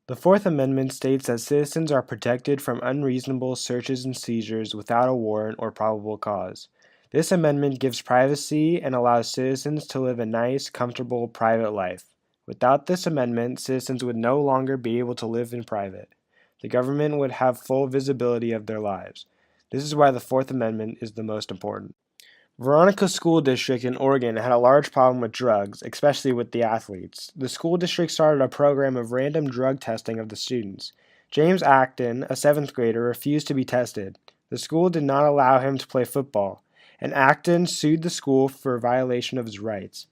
The Fourth Amendment states that citizens are protected from unreasonable searches and seizures without a warrant or probable cause. This amendment gives privacy and allows citizens to live a nice, comfortable, private life. Without this amendment, citizens would no longer be able to live in private. The government would have full visibility of their lives. This is why the Fourth Amendment is the most important. Veronica School District in Oregon had a large problem with drugs, especially with the athletes. The school district started a program of random drug testing of the students. James Acton, a 7th grader, refused to be tested. The school did not allow him to play football, and Acton sued the school for violation of his rights.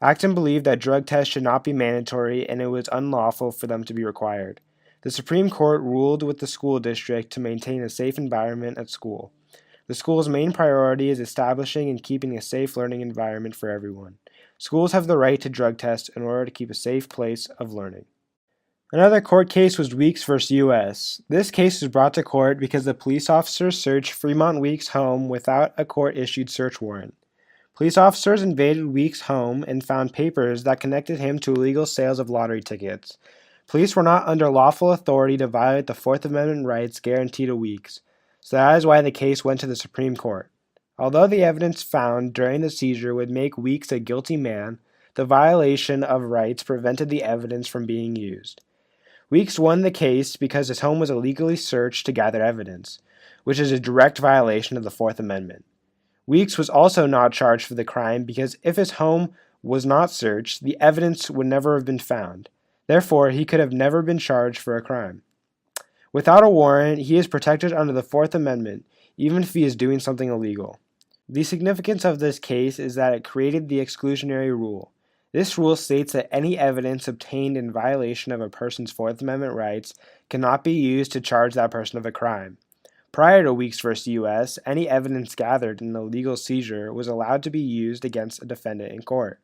Acton believed that drug tests should not be mandatory and it was unlawful for them to be required. The Supreme Court ruled with the school district to maintain a safe environment at school. The school's main priority is establishing and keeping a safe learning environment for everyone. Schools have the right to drug test in order to keep a safe place of learning. Another court case was Weeks v. U.S. This case was brought to court because the police officers searched Fremont Weeks' home without a court-issued search warrant. Police officers invaded Weeks' home and found papers that connected him to illegal sales of lottery tickets. Police were not under lawful authority to violate the Fourth Amendment rights guaranteed to Weeks. So that is why the case went to the Supreme Court. Although the evidence found during the seizure would make Weeks a guilty man, the violation of rights prevented the evidence from being used. Weeks won the case because his home was illegally searched to gather evidence, which is a direct violation of the Fourth Amendment. Weeks was also not charged for the crime because if his home was not searched, the evidence would never have been found. Therefore, he could have never been charged for a crime. Without a warrant, he is protected under the Fourth Amendment, even if he is doing something illegal. The significance of this case is that it created the exclusionary rule. This rule states that any evidence obtained in violation of a person's Fourth Amendment rights cannot be used to charge that person of a crime. Prior to Weeks v. U.S., any evidence gathered in a legal seizure was allowed to be used against a defendant in court.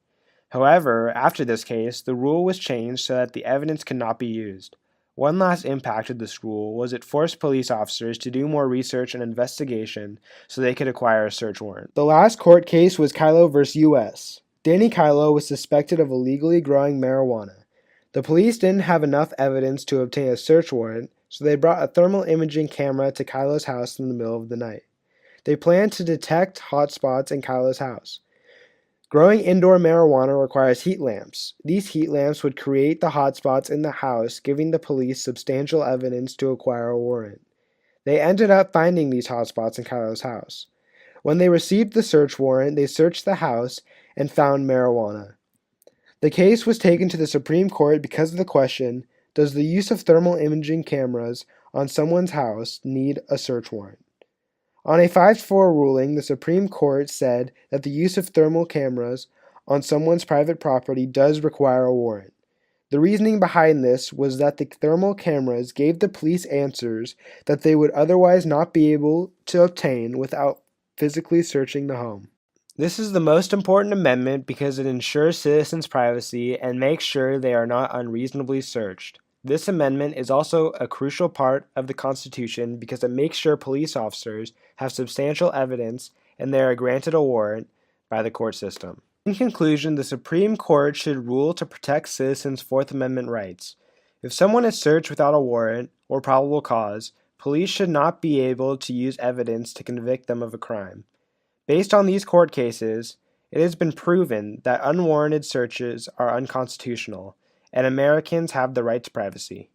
However, after this case, the rule was changed so that the evidence could not be used. One last impact of this rule was it forced police officers to do more research and investigation so they could acquire a search warrant. The last court case was Kylo v. U.S. Danny Kylo was suspected of illegally growing marijuana. The police didn't have enough evidence to obtain a search warrant, so they brought a thermal imaging camera to Kylo's house in the middle of the night. They planned to detect hotspots in Kylo's house. Growing indoor marijuana requires heat lamps. These heat lamps would create the hotspots in the house, giving the police substantial evidence to acquire a warrant. They ended up finding these hotspots in Kylo's house. When they received the search warrant, they searched the house and found marijuana. The case was taken to the Supreme Court because of the question, does the use of thermal imaging cameras on someone's house need a search warrant? On a 5-4 ruling, the Supreme Court said that the use of thermal cameras on someone's private property does require a warrant. The reasoning behind this was that the thermal cameras gave the police answers that they would otherwise not be able to obtain without physically searching the home. This is the most important amendment because it ensures citizens' privacy and makes sure they are not unreasonably searched. This amendment is also a crucial part of the Constitution because it makes sure police officers have substantial evidence and they are granted a warrant by the court system. In conclusion, the Supreme Court should rule to protect citizens' Fourth Amendment rights. If someone is searched without a warrant or probable cause, police should not be able to use evidence to convict them of a crime. Based on these court cases, it has been proven that unwarranted searches are unconstitutional, and Americans have the right to privacy.